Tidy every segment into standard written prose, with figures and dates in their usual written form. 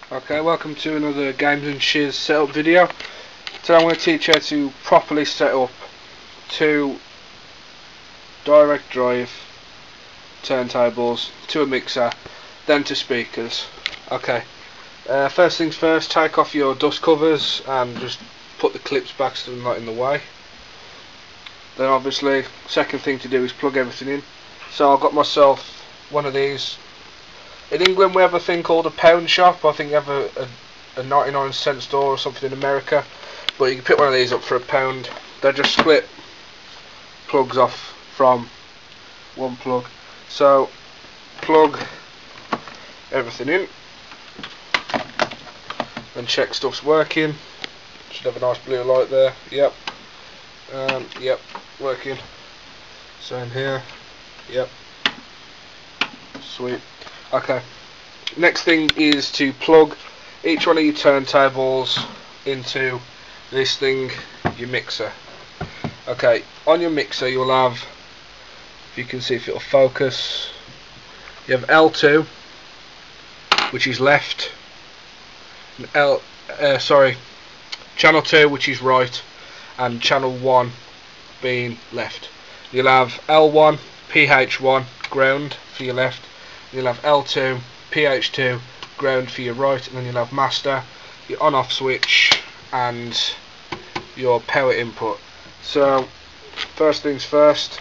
Okay, welcome to another Games and Shiz setup video. Today I'm going to teach you how to properly set up two direct drive turntables to a mixer, then to speakers. Okay, first things first, take off your dust covers and just put the clips back so they're not in the way. Then obviously, second thing to do is plug everything in. So I've got myself one of these. In England we have a thing called a pound shop. I think you have a 99-cent store or something in America, but you can pick one of these up for £1. They just split plugs off from one plug. So plug everything in and check stuff's working. Should have a nice blue light there. Yep. Yep, working. Same here. Yep. Sweet. Okay, next thing is to plug each one of your turntables into this thing, your mixer. Okay, on your mixer you'll have, if you can see if it'll focus, you have L2, which is left, and channel 2, which is right, and channel 1 being left. You'll have L1, PH1, ground for your left. You'll have L2, PH2, ground for your right, and then you'll have master, your on-off switch, and your power input. So, first things first,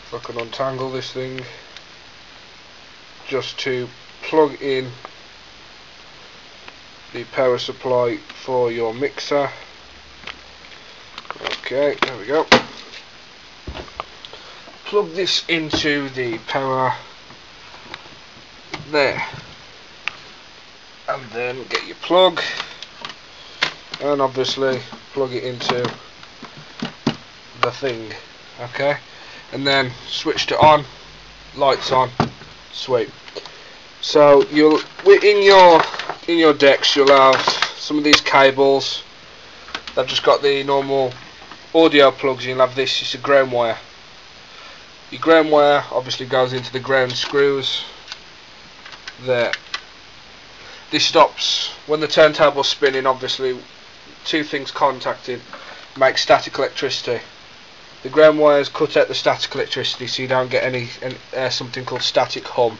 if I can untangle this thing, just to plug in the power supply for your mixer. Okay, there we go. Plug this into the power there, and then get your plug and obviously plug it into the thing. Okay, and then switch it on, lights on, sweet. So you'll in your decks you'll have some of these cables. They've just got the normal audio plugs. You'll have this, it's a ground wire. Your ground wire obviously goes into the ground screws there. This stops when the turntable's spinning. Obviously, two things contacting make static electricity. The ground wires cut out the static electricity, so you don't get any something called static hum.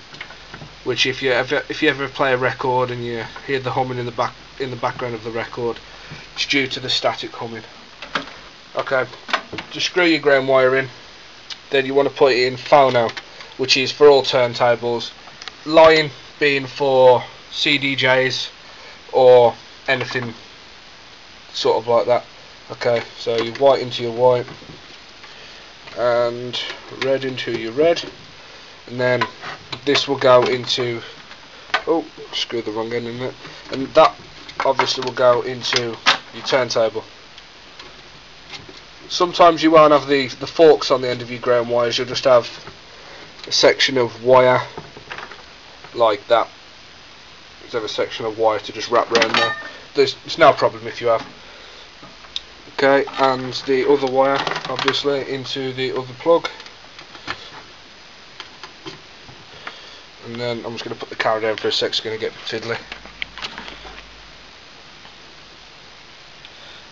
Which, if you ever play a record and you hear the humming in the background of the record, it's due to the static humming. Okay, just screw your ground wire in. Then you want to put it in phono, which is for all turntables. Line being for CDJs or anything sort of like that. Okay, so you white into your white and red into your red, and then this will go into, oh, screw the wrong end in it, and that obviously will go into your turntable. Sometimes you won't have the forks on the end of your ground wires, you'll just have a section of wire like that. Just have a section of wire to just wrap around there. It's no problem if you have. Okay, and the other wire obviously into the other plug. And then I'm just going to put the camera down for a sec, it's going to get fiddly.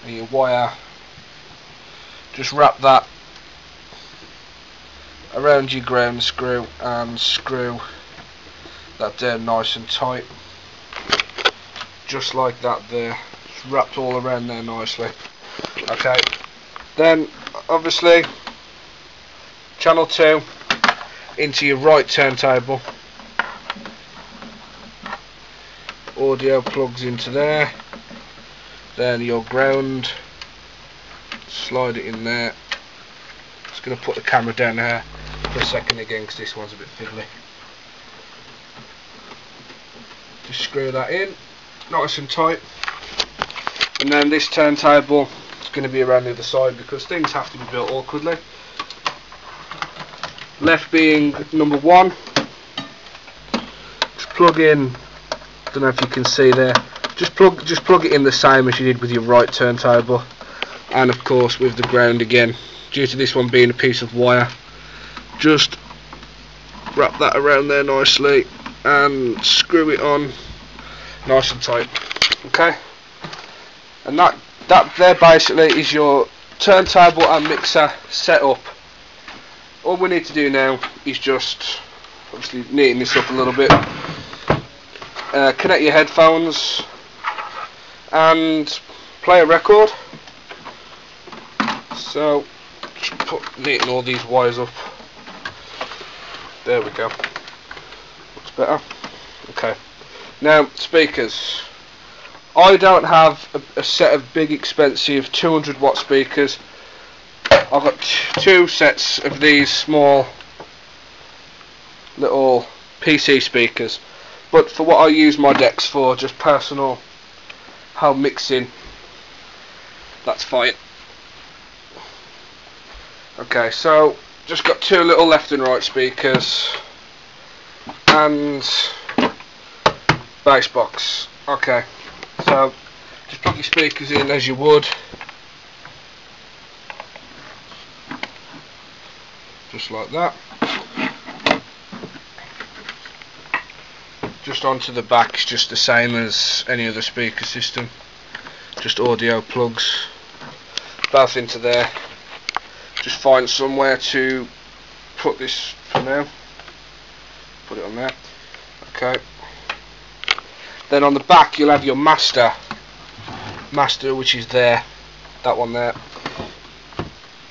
And your wire, just wrap that around your ground screw and screw that down nice and tight, just like that there. It's wrapped all around there nicely. Okay, then obviously channel 2 into your right turntable, audio plugs into there, then your ground, slide it in there. Just going to put the camera down there for a second again because this one's a bit fiddly. Just screw that in nice and tight, and then this turntable is going to be around the other side because things have to be built awkwardly. Left being number 1, just plug in, don't know if you can see there, just plug it in the same as you did with your right turntable, and of course with the ground again, due to this one being a piece of wire, just wrap that around there nicely and screw it on nice and tight. Okay, and that there basically is your turntable and mixer set up. All we need to do now is just obviously neaten this up a little bit. Connect your headphones and play a record. So just neaten all these wires up. There we go. Looks better. Okay. Now speakers. I don't have a set of big expensive 200 watt speakers. I've got two sets of these small little PC speakers, but for what I use my decks for, just personal home mixing, that's fine. Okay, so just got two little left and right speakers and bass box. Okay, so just plug your speakers in as you would, just like that. Just onto the back, it's just the same as any other speaker system, just audio plugs, both into there. Just find somewhere to put this for now, put it on there. Okay, then on the back you'll have your master which is there, that one there.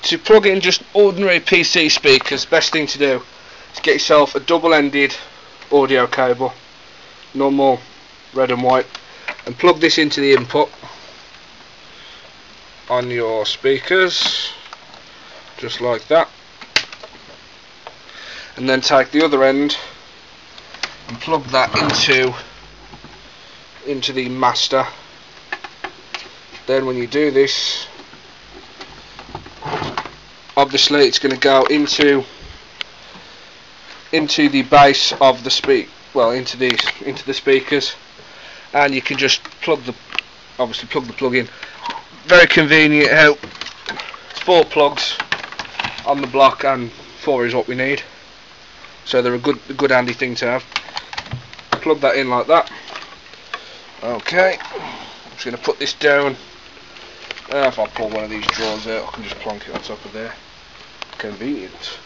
To plug in just ordinary PC speakers, best thing to do is get yourself a double-ended audio cable, normal red and white, and plug this into the input on your speakers, just like that, and then take the other end and plug that into the master. Then when you do this, obviously it's going to go into the base of the into the speakers, and you can just plug the plug in. Very convenient how it's 4 plugs on the block, and 4 is what we need, so they're a good handy thing to have. Plug that in like that. Okay, I'm just going to put this down. If I pull one of these drawers out, I can just plonk it on top of there. Convenient.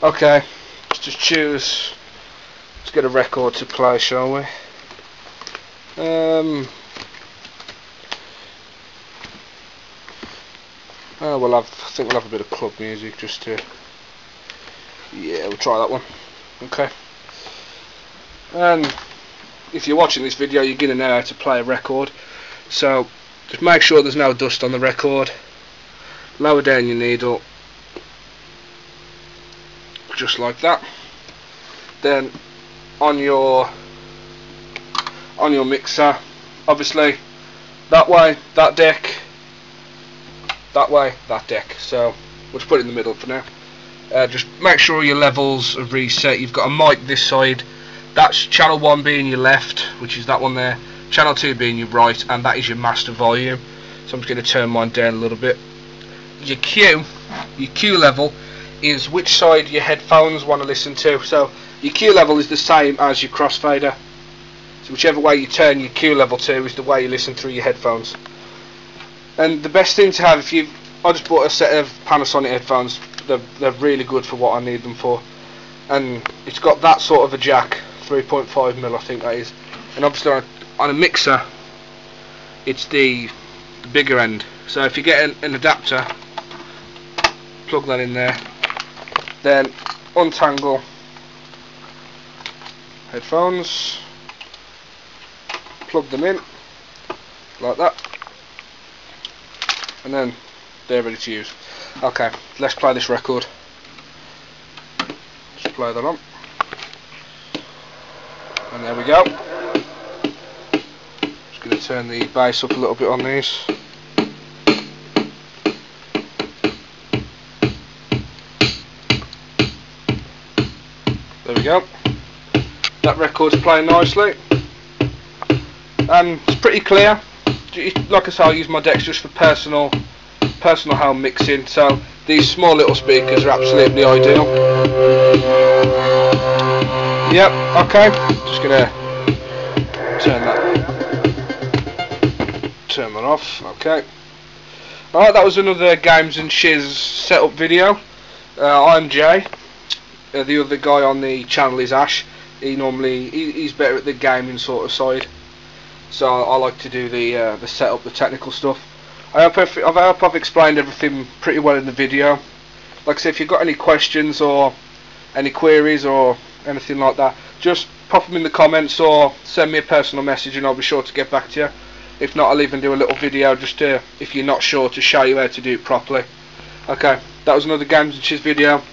Okay, let's just choose. Let's get a record to play, shall we? I think we'll have a bit of club music just to. Yeah, we'll try that one. Okay. And if you're watching this video, you're gonna know how to play a record. So just make sure there's no dust on the record. Lower down your needle, just like that. Then on your mixer, obviously that way, that deck, that way, that deck. So we'll just put it in the middle for now. Just make sure your levels are reset. You've got a mic this side. That's channel 1 being your left, which is that one there. Channel 2 being your right, and that is your master volume. So I'm just going to turn mine down a little bit. Your Q level is which side your headphones want to listen to. So your Q level is the same as your crossfader. So whichever way you turn your Q level to is the way you listen through your headphones. And the best thing to have, I just bought a set of Panasonic headphones. They're really good for what I need them for. And it's got that sort of a jack, 3.5mm I think that is. And obviously on a mixer, it's the bigger end. So if you get an adapter, plug that in there, then untangle headphones, plug them in like that, and then they're ready to use. Okay, let's play this record. Just play that on, and there we go. Just going to turn the bass up a little bit on these. There we go. That record's playing nicely, and it's pretty clear. Like I say, I use my decks just for personal home mixing, so these small little speakers are absolutely ideal. Yep, okay, just gonna turn that turn that off. Okay. Alright, that was another Games and Shiz setup video. I'm Jay. The other guy on the channel is Ash. He's better at the gaming sort of side. So I like to do the setup, the technical stuff. I hope I've explained everything pretty well in the video. Like I said, if you've got any questions or any queries or anything like that, just pop them in the comments or send me a personal message and I'll be sure to get back to you. If not, I'll even do a little video just to, if you're not sure, to show you how to do it properly. Okay, that was another Games and Shiz video.